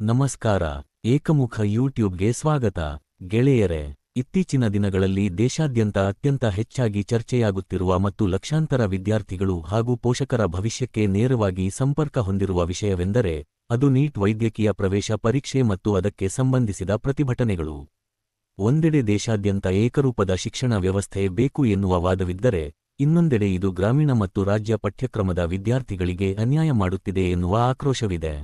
ನಮಸ್ಕಾರ. ಏಕಮುಖ ಯೂಟ್ಯೂಬ್ಗೆ ಸ್ವಾಗತ. ಗೆಳೆಯರೆ, ಇತ್ತೀಚಿನ ದಿನಗಳಲ್ಲಿ ದೇಶಾದ್ಯಂತ ಅತ್ಯಂತ ಹೆಚ್ಚಾಗಿ ಚರ್ಚೆಯಾಗುತ್ತಿರುವ ಮತ್ತು ಲಕ್ಷಾಂತರ ವಿದ್ಯಾರ್ಥಿಗಳು ಹಾಗೂ ಪೋಷಕರ ಭವಿಷ್ಯಕ್ಕೆ ನೇರವಾಗಿ ಸಂಪರ್ಕ ಹೊಂದಿರುವ ವಿಷಯವೆಂದರೆ ಅದು ನೀಟ್ ವೈದ್ಯಕೀಯ ಪ್ರವೇಶ ಪರೀಕ್ಷೆ ಮತ್ತು ಅದಕ್ಕೆ ಸಂಬಂಧಿಸಿದ ಪ್ರತಿಭಟನೆಗಳು. ಒಂದೆಡೆ ದೇಶಾದ್ಯಂತ ಏಕರೂಪದ ಶಿಕ್ಷಣ ವ್ಯವಸ್ಥೆ ಬೇಕು ಎನ್ನುವ ವಾದವಿದ್ದರೆ, ಇನ್ನೊಂದೆಡೆ ಇದು ಗ್ರಾಮೀಣ ಮತ್ತು ರಾಜ್ಯ ಪಠ್ಯಕ್ರಮದ ವಿದ್ಯಾರ್ಥಿಗಳಿಗೆ ಅನ್ಯಾಯ ಮಾಡುತ್ತಿದೆ ಎನ್ನುವ ಆಕ್ರೋಶವಿದೆ.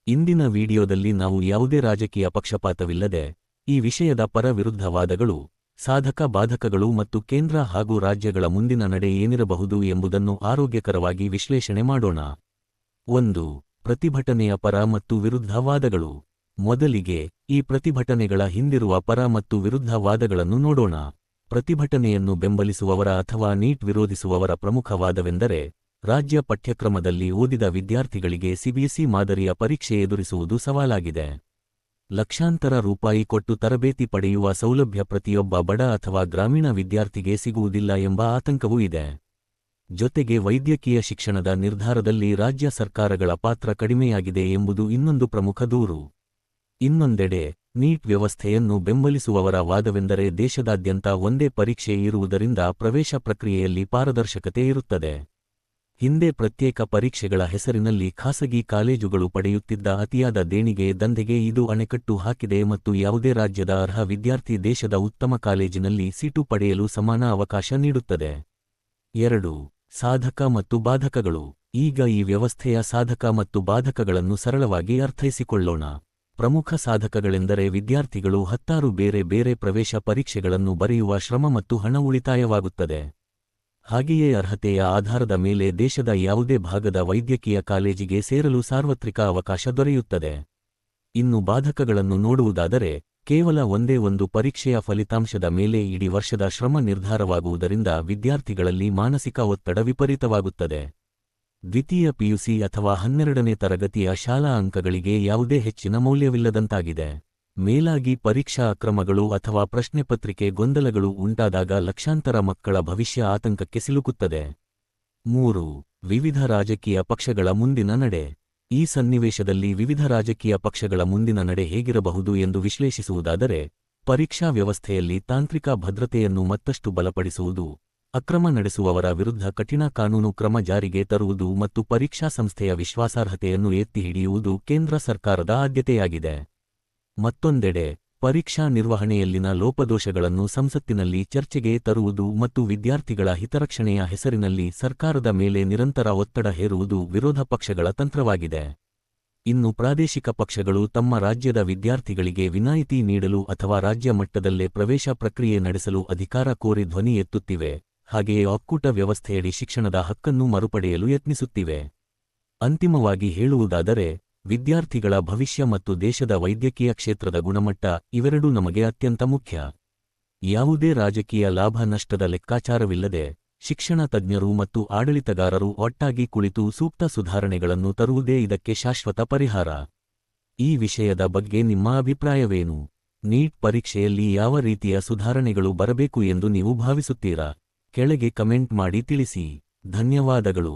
ಇಂದಿನ ವಿಡಿಯೋದಲ್ಲಿ ನಾವು ಯಾವುದೇ ರಾಜಕೀಯ ಪಕ್ಷಪಾತವಿಲ್ಲದೆ ಈ ವಿಷಯದ ಪರ ವಿರುದ್ಧ ವಾದಗಳು, ಸಾಧಕ ಬಾಧಕಗಳು ಮತ್ತು ಕೇಂದ್ರ ಹಾಗೂ ರಾಜ್ಯಗಳ ಮುಂದಿನ ನಡೆ ಏನಿರಬಹುದು ಎಂಬುದನ್ನು ಆರೋಗ್ಯಕರವಾಗಿ ವಿಶ್ಲೇಷಣೆ ಮಾಡೋಣ. 1. ಪ್ರತಿಭಟನೆಯ ಪರ ಮತ್ತು ವಿರುದ್ಧ ವಾದಗಳು. ಮೊದಲಿಗೆ ಈ ಪ್ರತಿಭಟನೆಗಳ ಹಿಂದಿರುವ ಪರ ಮತ್ತು ವಿರುದ್ಧ ವಾದಗಳನ್ನು ನೋಡೋಣ. ಪ್ರತಿಭಟನೆಯನ್ನು ಬೆಂಬಲಿಸುವವರ ಅಥವಾ ನೀಟ್ ವಿರೋಧಿಸುವವರ ಪ್ರಮುಖ ವಾದವೆಂದರೆ, ರಾಜ್ಯ ಪಠ್ಯಕ್ರಮದಲ್ಲಿ ಓದಿದ ವಿದ್ಯಾರ್ಥಿಗಳಿಗೆ ಸಿಬಿಎಸ್ಇ ಮಾದರಿಯ ಪರೀಕ್ಷೆ ಎದುರಿಸುವುದು ಸವಾಲಾಗಿದೆ. ಲಕ್ಷಾಂತರ ರೂಪಾಯಿ ಕೊಟ್ಟು ತರಬೇತಿ ಪಡೆಯುವ ಸೌಲಭ್ಯ ಪ್ರತಿಯೊಬ್ಬ ಬಡ ಅಥವಾ ಗ್ರಾಮೀಣ ವಿದ್ಯಾರ್ಥಿಗೆ ಸಿಗುವುದಿಲ್ಲ ಎಂಬ ಆತಂಕವೂ ಇದೆ. ಜೊತೆಗೆ ವೈದ್ಯಕೀಯ ಶಿಕ್ಷಣದ ನಿರ್ಧಾರದಲ್ಲಿ ರಾಜ್ಯ ಸರ್ಕಾರಗಳ ಪಾತ್ರ ಕಡಿಮೆಯಾಗಿದೆ ಎಂಬುದು ಇನ್ನೊಂದು ಪ್ರಮುಖ ದೂರು. ಇನ್ನೊಂದೆಡೆ, ನೀಟ್ ವ್ಯವಸ್ಥೆಯನ್ನು ಬೆಂಬಲಿಸುವವರ ವಾದವೆಂದರೆ ದೇಶದಾದ್ಯಂತ ಒಂದೇ ಪರೀಕ್ಷೆ ಇರುವುದರಿಂದ ಪ್ರವೇಶ ಪ್ರಕ್ರಿಯೆಯಲ್ಲಿ ಪಾರದರ್ಶಕತೆ ಇರುತ್ತದೆ. ಹಿಂದೆ ಪ್ರತ್ಯೇಕ ಪರೀಕ್ಷೆಗಳ ಹೆಸರಿನಲ್ಲಿ ಖಾಸಗಿ ಕಾಲೇಜುಗಳು ಪಡೆಯುತ್ತಿದ್ದ ಅತಿಯಾದ ದೇಣಿಗೆ ದಂಧೆಗೆ ಇದು ಅಣೆಕಟ್ಟು ಹಾಕಿದೆ ಮತ್ತು ಯಾವುದೇ ರಾಜ್ಯದ ಅರ್ಹ ವಿದ್ಯಾರ್ಥಿ ದೇಶದ ಉತ್ತಮ ಕಾಲೇಜಿನಲ್ಲಿ ಸೀಟು ಪಡೆಯಲು ಸಮಾನ ಅವಕಾಶ ನೀಡುತ್ತದೆ. 2. ಸಾಧಕ ಮತ್ತು ಬಾಧಕಗಳು. ಈಗ ಈ ವ್ಯವಸ್ಥೆಯ ಸಾಧಕ ಮತ್ತು ಬಾಧಕಗಳನ್ನು ಸರಳವಾಗಿ ಅರ್ಥೈಸಿಕೊಳ್ಳೋಣ. ಪ್ರಮುಖ ಸಾಧಕಗಳೆಂದರೆ ವಿದ್ಯಾರ್ಥಿಗಳು 10 ಬೇರೆ ಬೇರೆ ಪ್ರವೇಶ ಪರೀಕ್ಷೆಗಳನ್ನು ಬರೆಯುವ ಶ್ರಮ ಮತ್ತು ಹಣ ಉಳಿತಾಯವಾಗುತ್ತದೆ. ಹಾಗೆಯೇ ಅರ್ಹತೆಯ ಆಧಾರದ ಮೇಲೆ ದೇಶದ ಯಾವುದೇ ಭಾಗದ ವೈದ್ಯಕೀಯ ಕಾಲೇಜಿಗೆ ಸೇರಲು ಸಾರ್ವತ್ರಿಕ ಅವಕಾಶ ದೊರೆಯುತ್ತದೆ. ಇನ್ನು ಬಾಧಕಗಳನ್ನು ನೋಡುವುದಾದರೆ, ಕೇವಲ ಒಂದೇ ಒಂದು ಪರೀಕ್ಷೆಯ ಫಲಿತಾಂಶದ ಮೇಲೆ ಇಡೀ ವರ್ಷದ ಶ್ರಮ ನಿರ್ಧಾರವಾಗುವುದರಿಂದ ವಿದ್ಯಾರ್ಥಿಗಳಲ್ಲಿ ಮಾನಸಿಕ ಒತ್ತಡ ವಿಪರೀತವಾಗುತ್ತದೆ. ದ್ವಿತೀಯ ಪಿಯುಸಿ ಅಥವಾ 12ನೇ ತರಗತಿಯ ಶಾಲಾ ಅಂಕಗಳಿಗೆ ಯಾವುದೇ ಹೆಚ್ಚಿನ ಮೌಲ್ಯವಿಲ್ಲದಂತಾಗಿದೆ. ಮೇಲಾಗಿ ಪರೀಕ್ಷಾ ಅಕ್ರಮಗಳು ಅಥವಾ ಪ್ರಶ್ನೆಪತ್ರಿಕೆ ಗೊಂದಲಗಳು ಉಂಟಾದಾಗ ಲಕ್ಷಾಂತರ ಮಕ್ಕಳ ಭವಿಷ್ಯ ಆತಂಕಕ್ಕೆ ಸಿಲುಕುತ್ತದೆ. 3. ವಿವಿಧ ರಾಜಕೀಯ ಪಕ್ಷಗಳ ಮುಂದಿನ ನಡೆ. ಈ ಸನ್ನಿವೇಶದಲ್ಲಿ ವಿವಿಧ ರಾಜಕೀಯ ಪಕ್ಷಗಳ ಮುಂದಿನ ನಡೆ ಹೇಗಿರಬಹುದು ಎಂದು ವಿಶ್ಲೇಷಿಸುವುದಾದರೆ, ಪರೀಕ್ಷಾ ವ್ಯವಸ್ಥೆಯಲ್ಲಿ ತಾಂತ್ರಿಕ ಭದ್ರತೆಯನ್ನು ಮತ್ತಷ್ಟು ಬಲಪಡಿಸುವುದು, ಅಕ್ರಮ ನಡೆಸುವವರ ವಿರುದ್ಧ ಕಠಿಣ ಕಾನೂನು ಕ್ರಮ ಜಾರಿಗೆ ತರುವುದು ಮತ್ತು ಪರೀಕ್ಷಾ ಸಂಸ್ಥೆಯ ವಿಶ್ವಾಸಾರ್ಹತೆಯನ್ನು ಎತ್ತಿ ಹಿಡಿಯುವುದು ಕೇಂದ್ರ ಸರ್ಕಾರದ ಆದ್ಯತೆಯಾಗಿದೆ. ಮತ್ತೊಂದೆಡೆ, ಪರೀಕ್ಷಾ ನಿರ್ವಹಣೆಯಲ್ಲಿನ ಲೋಪದೋಷಗಳನ್ನು ಸಂಸತ್ತಿನಲ್ಲಿ ಚರ್ಚೆಗೆ ತರುವುದು ಮತ್ತು ವಿದ್ಯಾರ್ಥಿಗಳ ಹಿತರಕ್ಷಣೆಯ ಹೆಸರಿನಲ್ಲಿ ಸರ್ಕಾರದ ಮೇಲೆ ನಿರಂತರ ಒತ್ತಡ ಹೇರುವುದು ವಿರೋಧ ಪಕ್ಷಗಳ ತಂತ್ರವಾಗಿದೆ. ಇನ್ನು ಪ್ರಾದೇಶಿಕ ಪಕ್ಷಗಳು ತಮ್ಮ ರಾಜ್ಯದ ವಿದ್ಯಾರ್ಥಿಗಳಿಗೆ ವಿನಾಯಿತಿ ನೀಡಲು ಅಥವಾ ರಾಜ್ಯ ಮಟ್ಟದಲ್ಲೇ ಪ್ರವೇಶ ಪ್ರಕ್ರಿಯೆ ನಡೆಸಲು ಅಧಿಕಾರ ಕೋರಿ ಧ್ವನಿ ಎತ್ತುತ್ತಿವೆ. ಹಾಗೆಯೇ ಒಕ್ಕೂಟ ವ್ಯವಸ್ಥೆಯಡಿ ಶಿಕ್ಷಣದ ಹಕ್ಕನ್ನು ಮರುಪಡೆಯಲು ಯತ್ನಿಸುತ್ತಿವೆ. ಅಂತಿಮವಾಗಿ ಹೇಳುವುದಾದರೆ, ವಿದ್ಯಾರ್ಥಿಗಳ ಭವಿಷ್ಯ ಮತ್ತು ದೇಶದ ವೈದ್ಯಕೀಯ ಕ್ಷೇತ್ರದ ಗುಣಮಟ್ಟ ಇವೆರಡೂ ನಮಗೆ ಅತ್ಯಂತ ಮುಖ್ಯ. ಯಾವುದೇ ರಾಜಕೀಯ ಲಾಭ ನಷ್ಟದ ಲೆಕ್ಕಾಚಾರವಿಲ್ಲದೆ, ಶಿಕ್ಷಣ ತಜ್ಞರು ಮತ್ತು ಆಡಳಿತಗಾರರು ಒಟ್ಟಾಗಿ ಕುಳಿತು ಸೂಕ್ತ ಸುಧಾರಣೆಗಳನ್ನು ತರುವುದೇ ಇದಕ್ಕೆ ಶಾಶ್ವತ ಪರಿಹಾರ. ಈ ವಿಷಯದ ಬಗ್ಗೆ ನಿಮ್ಮ ಅಭಿಪ್ರಾಯವೇನು? ನೀಟ್ ಪರೀಕ್ಷೆಯಲ್ಲಿ ಯಾವ ರೀತಿಯ ಸುಧಾರಣೆಗಳು ಬರಬೇಕು ಎಂದು ನೀವು ಭಾವಿಸುತ್ತೀರಾ? ಕೆಳಗೆ ಕಮೆಂಟ್ ಮಾಡಿ ತಿಳಿಸಿ. ಧನ್ಯವಾದಗಳು.